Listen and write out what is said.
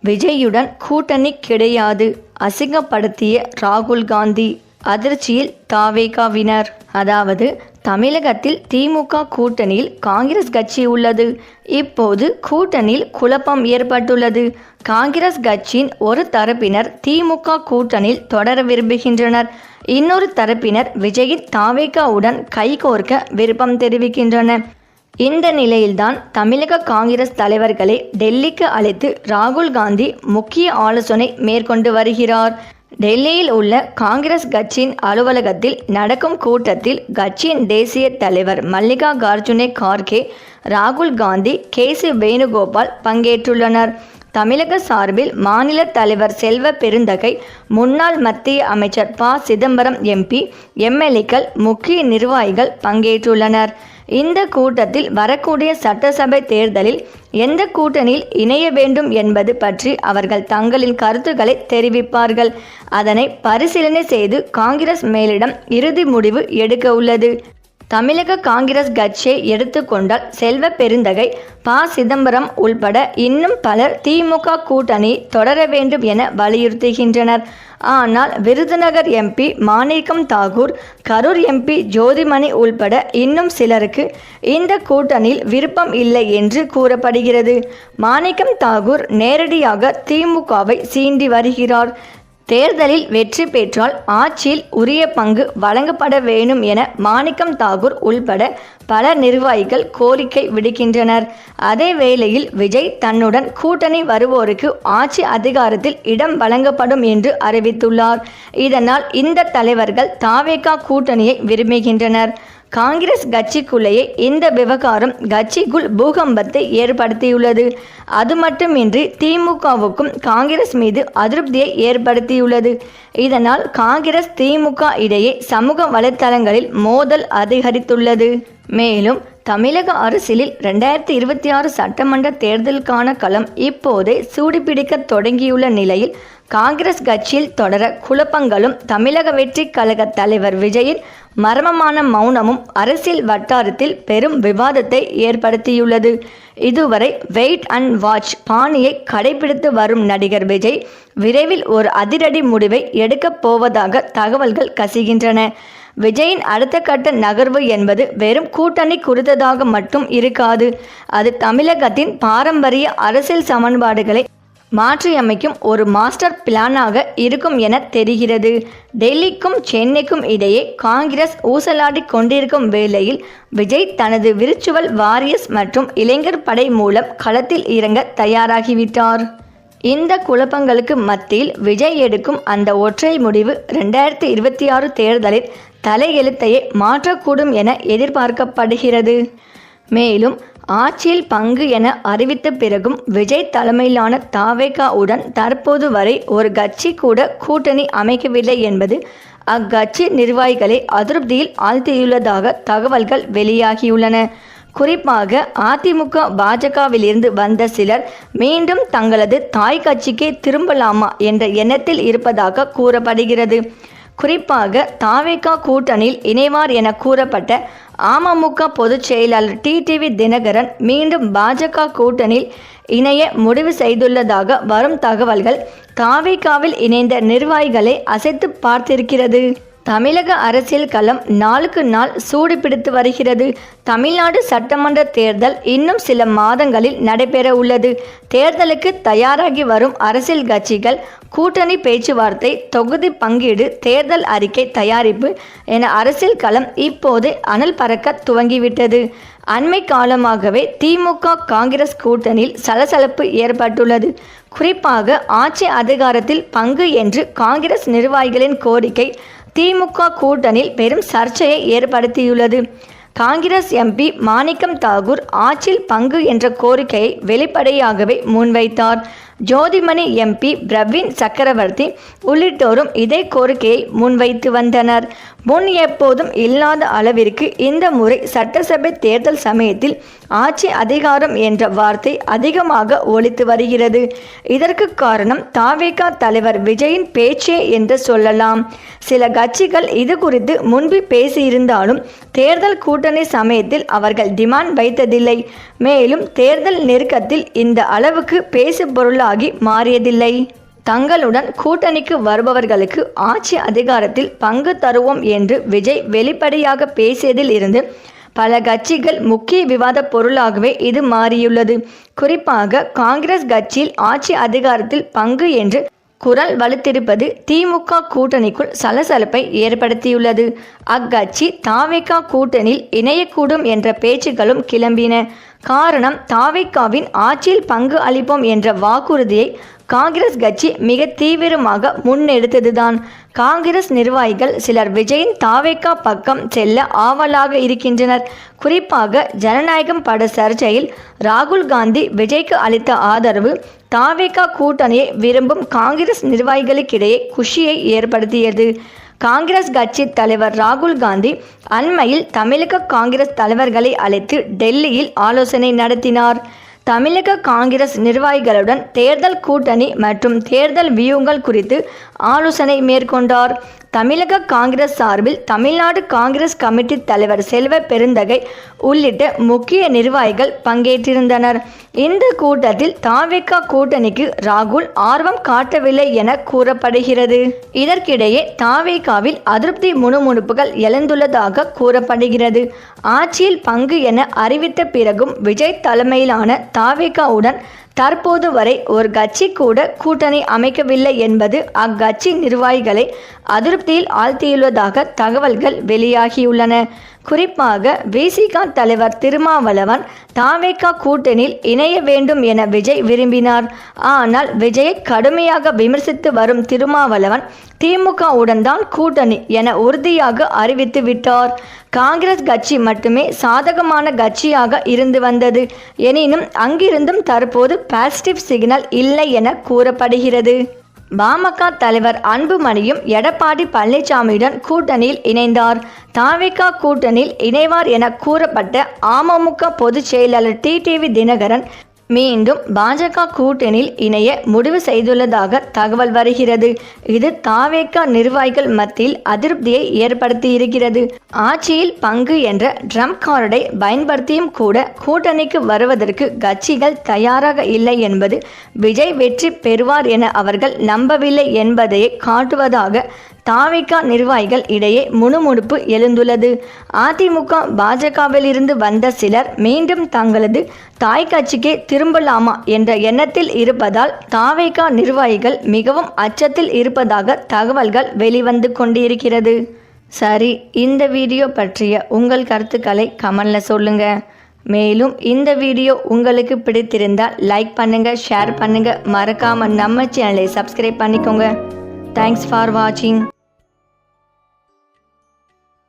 விஜயுடன் கூட்டணி கிடையாது, அசிங்கப்படுத்திய ராகுல் காந்தி. அதிர்ச்சியில் தாவேகாவினர். அதாவது தமிழகத்தில் திமுக கூட்டணியில் காங்கிரஸ் கட்சி உள்ளது. இப்போது கூட்டணியில் குழப்பம் ஏற்பட்டுள்ளது. காங்கிரஸ் கட்சியின் ஒரு தரப்பினர் திமுக கூட்டணியில் தொடர விரும்புகின்றனர். இன்னொரு தரப்பினர் விஜயின் தாவேகாவுடன் கைகோர்க்க விருப்பம் தெரிவிக்கின்றனர். இந்த நிலையில்தான் தமிழக காங்கிரஸ் தலைவர்களை டெல்லிக்கு அழைத்து ராகுல் காந்தி முக்கிய ஆலோசனை மேற்கொண்டு வருகிறார். டெல்லியில் உள்ள காங்கிரஸ் கட்சியின் அலுவலகத்தில் நடக்கும் கூட்டத்தில் கட்சியின் தேசிய தலைவர் மல்லிகார்ஜுன கார்கே, ராகுல் காந்தி, கே.சி. வேணுகோபால் பங்கேற்றுள்ளனர். தமிழக சார்பில் மாநில தலைவர் செல்வ பெருந்தகை, முன்னாள் மத்திய அமைச்சர் ப. சிதம்பரம் எம்பி, எம்எல்ஏக்கள், முக்கிய நிர்வாகிகள் பங்கேற்றுள்ளனர். இந்த கூட்டத்தில் வரக்கூடிய சட்டசபை தேர்தலில் எந்த கூட்டணியில் இணைய வேண்டும் என்பது பற்றி அவர்கள் தங்களின் கருத்துக்களை தெரிவிப்பார்கள். அதனை பரிசீலனை செய்து காங்கிரஸ் மேலிடம் இறுதி முடிவு எடுக்க உள்ளது. தமிழக காங்கிரஸ் கட்சியை எடுத்துக்கொண்டால் செல்வ பெருந்தகை, ப. சிதம்பரம் உள்பட இன்னும் பலர் திமுக கூட்டணி தொடர வேண்டும் என வலியுறுத்துகின்றனர். ஆனால் விருதுநகர் எம்பி மாணிக்கம் தாகூர், கரூர் எம்பி ஜோதிமணி உள்பட இன்னும் சிலருக்கு இந்த கூட்டணியில் விருப்பம் இல்லை என்று கூறப்படுகிறது. மாணிக்கம் தாகூர் நேரடியாக திமுகவை சீண்டி வருகிறார். தேர்தலில் வெற்றி பெற்றால் ஆட்சியில் உரிய பங்கு வழங்கப்பட வேண்டும் என மாணிக்கம் தாகூர் உள்பட பல நிர்வாகிகள் கோரிக்கை விடுக்கின்றனர். அதே வேளையில் விஜய் தன்னுடன் கூட்டணி வருவோருக்கு ஆட்சி அதிகாரத்தில் இடம் வழங்கப்படும் என்று அறிவித்துள்ளார். இதனால் இந்த தலைவர்கள் தாவேகா கூட்டணியை விரும்புகின்றனர். காங்கிரஸ் கட்சிக்குள்ளேயே இந்த விவகாரம் கட்சிக்குள் பூகம்பத்தை ஏற்படுத்தியுள்ளது. அது மட்டுமின்றி திமுகவுக்கும் காங்கிரஸ் மீது அதிருப்தியை ஏற்படுத்தியுள்ளது. இதனால் காங்கிரஸ் திமுக இடையே சமூக வலைத்தளங்களில் மோதல் அதிகரித்துள்ளது. மேலும் தமிழக அரசியலில் 2026 சட்டமன்ற தேர்தலுக்கான களம் இப்போதே சூடுபிடிக்க தொடங்கியுள்ள நிலையில் காங்கிரஸ் கட்சியில் தொடர குழப்பங்களும் தமிழக வெற்றி கழக தலைவர் விஜயின் மர்மமான மௌனமும் அரசியல் வட்டாரத்தில் பெரும் விவாதத்தை ஏற்படுத்தியுள்ளது. இதுவரை வெயிட் அண்ட் வாட்ச் பாணியை கடைபிடித்து வரும் நடிகர் விஜய் விரைவில் ஒரு அதிரடி முடிவை எடுக்கப் போவதாக தகவல்கள் கசிகின்றன. விஜயின் அடுத்த கட்ட நகர்வு என்பது வெறும் கூட்டணி குறித்ததாக மட்டும் இருக்காது. அது தமிழகத்தின் பாரம்பரிய அரசியல் சமன்பாடுகளை மாற்றியமைக்கும் ஒரு மாஸ்டர் பிளானாக இருக்கும் என தெரிகிறது. டெல்லிக்கும் சென்னைக்கும் இடையே காங்கிரஸ் ஊசலாடி கொண்டிருக்கும் வேளையில் விஜய் தனது விர்ச்சுவல் வாரியர்ஸ் மற்றும் இளைஞர் படை மூலம் களத்தில் இறங்க தயாராகிவிட்டார். இந்த குழப்பங்களுக்கு மத்தியில் விஜய் எடுக்கும் அந்த ஒற்றை முடிவு 2026 தேர்தலில் தலையெழுத்தையே மாற்றக்கூடும் என எதிர்பார்க்கப்படுகிறது. மேலும் ஆட்சியில் பங்கு என அறிவித்த பிறகும் விஜய் தலைமையிலான தாவேகாவுடன் தற்போது வரை ஒரு கட்சி கூட கூட்டணி அமைக்கவில்லை என்பது அக்கட்சி நிர்வாகிகளை அதிருப்தியில் ஆழ்த்தியுள்ளதாக தகவல்கள் வெளியாகியுள்ளன. குறிப்பாக அதிமுக, பாஜகவிலிருந்து வந்த சிலர் மீண்டும் தங்களது தாய் கட்சிக்கே திரும்பலாமா என்ற எண்ணத்தில் இருப்பதாக கூறப்படுகிறது. குறிப்பாக தாவேகா கூட்டணியில் இணைவார் என கூறப்பட்ட அமமுக பொதுச் செயலாளர் டிடிவி தினகரன் மீண்டும் பாஜக கூட்டணியில் இணைய முடிவு செய்துள்ளதாக வரும் தகவல்கள் தாவேகாவில் இணைந்த நிர்வாகிகளை அசைத்து பார்த்திருக்கிறது. தமிழக அரசியல் களம் நாளுக்கு நாள் சூடு பிடித்து வருகிறது. தமிழ்நாடு சட்டமன்ற தேர்தல் இன்னும் சில மாதங்களில் நடைபெற உள்ளது. தேர்தலுக்கு தயாராகி வரும் அரசியல் கட்சிகள் கூட்டணி பேச்சுவார்த்தை, தொகுதி பங்கீடு, தேர்தல் அறிக்கை தயாரிப்பு என அரசியல் களம் இப்போது அனல் பறக்க துவங்கிவிட்டது. அண்மை காலமாகவே திமுக காங்கிரஸ் கூட்டணியில் சலசலப்பு ஏற்பட்டுள்ளது. குறிப்பாக ஆட்சி அதிகாரத்தில் பங்கு என்று காங்கிரஸ் நிர்வாகிகளின் கோரிக்கை திமுக கூட்டணியில் பெரும் சர்ச்சையை ஏற்படுத்தியுள்ளது. காங்கிரஸ் எம்பி மாணிக்கம் தாகூர் ஆட்சியில் பங்கு என்ற கோரிக்கையை வெளிப்படையாகவே முன்வைத்தார். ஜோதிமணி எம்பி, பிரவீன் சக்கரவர்த்தி உள்ளிட்டோரும் இதே கோரிக்கையை முன்வைத்து வந்தனர். முன் எப்போதும் இல்லாத அளவிற்கு இந்த முறை சட்டசபை தேர்தல் சமயத்தில் ஆட்சி அதிகாரம் என்ற வார்த்தை அதிகமாக ஒலித்து வருகிறது. இதற்கு காரணம் தாவேகா தலைவர் விஜயின் பேச்சே என்று சொல்லலாம். சில கட்சிகள் இது குறித்து முன்பு பேசியிருந்தாலும் தேர்தல் கூட்டணி சமயத்தில் அவர்கள் டிமாண்ட் வைத்ததில்லை. மேலும் தேர்தல் நெருக்கத்தில் இந்த அளவுக்கு பேசு பொருளாக பொருளாகி மாறியதில்லை. தங்களுடன் கூட்டணிக்கு வருபவர்களுக்கு ஆட்சி அதிகாரத்தில் பங்கு தருவோம் என்று விஜய் வெளிப்படையாக பேசியதில் இருந்து பல கட்சிகள் முக்கிய விவாத பொருளாகவே இது மாறியுள்ளது. குறிப்பாக காங்கிரஸ் கட்சியில் ஆட்சி அதிகாரத்தில் பங்கு என்று குரல் வலுத்திருப்பது திமுக கூட்டணிக்குள் சலசலப்பை ஏற்படுத்தியுள்ளது. அக்கட்சி தாவேகா கூட்டணியில் இணையக்கூடும் என்ற பேச்சுக்களும் கிளம்பின. காரணம், தாவேகாவின் ஆட்சியில் பங்கு அளிப்போம் என்ற வாக்குறுதியை காங்கிரஸ் கட்சி மிக தீவிரமாக முன்னெடுத்ததுதான். காங்கிரஸ் நிர்வாகிகள் சிலர் விஜயின் தாவேகா பக்கம் செல்ல ஆவலாக இருக்கின்றனர். குறிப்பாக ஜனநாயகம் பட சர்ச்சையில் ராகுல் காந்தி விஜய்க்கு அளித்த ஆதரவு தாவேகா கூட்டணியை விரும்பும் காங்கிரஸ் நிர்வாகிகளுக்கிடையே குஷியை ஏற்படுத்தியது. காங்கிரஸ் கட்சி தலைவர் ராகுல் காந்தி அண்மையில் தமிழக காங்கிரஸ் தலைவர்களை அழைத்து டெல்லியில் ஆலோசனை நடத்தினார். தமிழக காங்கிரஸ் நிர்வாகிகளுடன் தேர்தல் கூட்டணி மற்றும் தேர்தல் வியூகங்கள் குறித்து ஆலோசனை மேற்கொண்டார். தமிழக காங்கிரஸ் சார்பில் தமிழ்நாடு காங்கிரஸ் கமிட்டி தலைவர் செல்வ பெருந்தகை உள்ளிட்ட முக்கிய நிர்வாகிகள் பங்கேற்றிருந்தனர். இந்த கூட்டத்தில் தாவேகா கூட்டணிக்கு ராகுல் ஆர்வம் காட்டவில்லை என கூறப்படுகிறது. இதற்கிடையே தாவேகாவில் அதிருப்தி முணுமுணுப்புகள் எழுந்துள்ளதாக கூறப்படுகிறது. ஆட்சியில் பங்கு என அறிவித்த பிறகும் விஜய் தலைமையிலான தாவேகாவுடன் தற்போது வரை ஒரு கட்சி கூட கூட்டணி அமைக்கவில்லை என்பது அக்கட்சி நிர்வாகிகளை அதிருப்தியில் ஆழ்த்தியுள்ளதாக தகவல்கள் வெளியாகியுள்ளன. குறிப்பாக விசிக தலைவர் திருமாவளவன் தாவேகா கூட்டணியில் இணைய வேண்டும் என விஜய் விரும்பினார். ஆனால் விஜயை கடுமையாக விமர்சித்து வரும் திருமாவளவன் திமுகவுடன் தான் கூட்டணி என உறுதியாக அறிவித்து விட்டார். காங்கிரஸ் கட்சி மட்டுமே சாதகமான கட்சியாக இருந்து வந்தது. எனினும் அங்கிருந்தும் தற்போது பாசிட்டிவ் சிக்னல் இல்லை என கூறப்படுகிறது. பாமக தலைவர் அன்புமணியும் எடப்பாடி பழனிசாமியுடன் கூட்டணியில் இணைந்தார். தாவேகா கூட்டணியில் இணைவார் என கூறப்பட்ட அமமுக பொதுச் செயலாளர் டிடிவி தினகரன் மீண்டும் பாஜக கூட்டணியில் இணைய முடிவு செய்துள்ளதாக தகவல் வருகிறது. இது தாவேகா நிர்வாகிகள் மத்தியில் அதிருப்தியை ஏற்படுத்தியிருக்கிறது. ஆட்சியில் பங்கு என்ற ட்ரம்ப் கார்டை பயன்படுத்தியும் கூட கூட்டணிக்கு வருவதற்கு கட்சிகள் தயாராக இல்லை என்பது விஜய் வெற்றி பெறுவார் என அவர்கள் நம்பவில்லை என்பதையே காட்டுவதாக தாவேகா நிர்வாகிகள் இடையே முணுமுணுப்பு எழுந்துள்ளது. அதிமுக பாஜகவில் இருந்து வந்த சிலர் மீண்டும் தங்களது தாய் கட்சிக்கே திரும்பலாமா என்ற எண்ணத்தில் இருப்பதால் தாவேகா நிர்வாகிகள் மிகவும் அச்சத்தில் இருப்பதாக தகவல்கள் வெளிவந்து கொண்டிருக்கிறது. சரி, இந்த வீடியோ பற்றிய உங்கள் கருத்துக்களை கமெண்ட்ல சொல்லுங்க. மேலும் இந்த வீடியோ உங்களுக்கு பிடித்திருந்தால் லைக் பண்ணுங்க, ஷேர் பண்ணுங்க, மறக்காம நம்ம சேனலை சப்ஸ்கிரைப் பண்ணிக்கோங்க. தேங்க்ஸ் ஃபார் வாட்சிங்.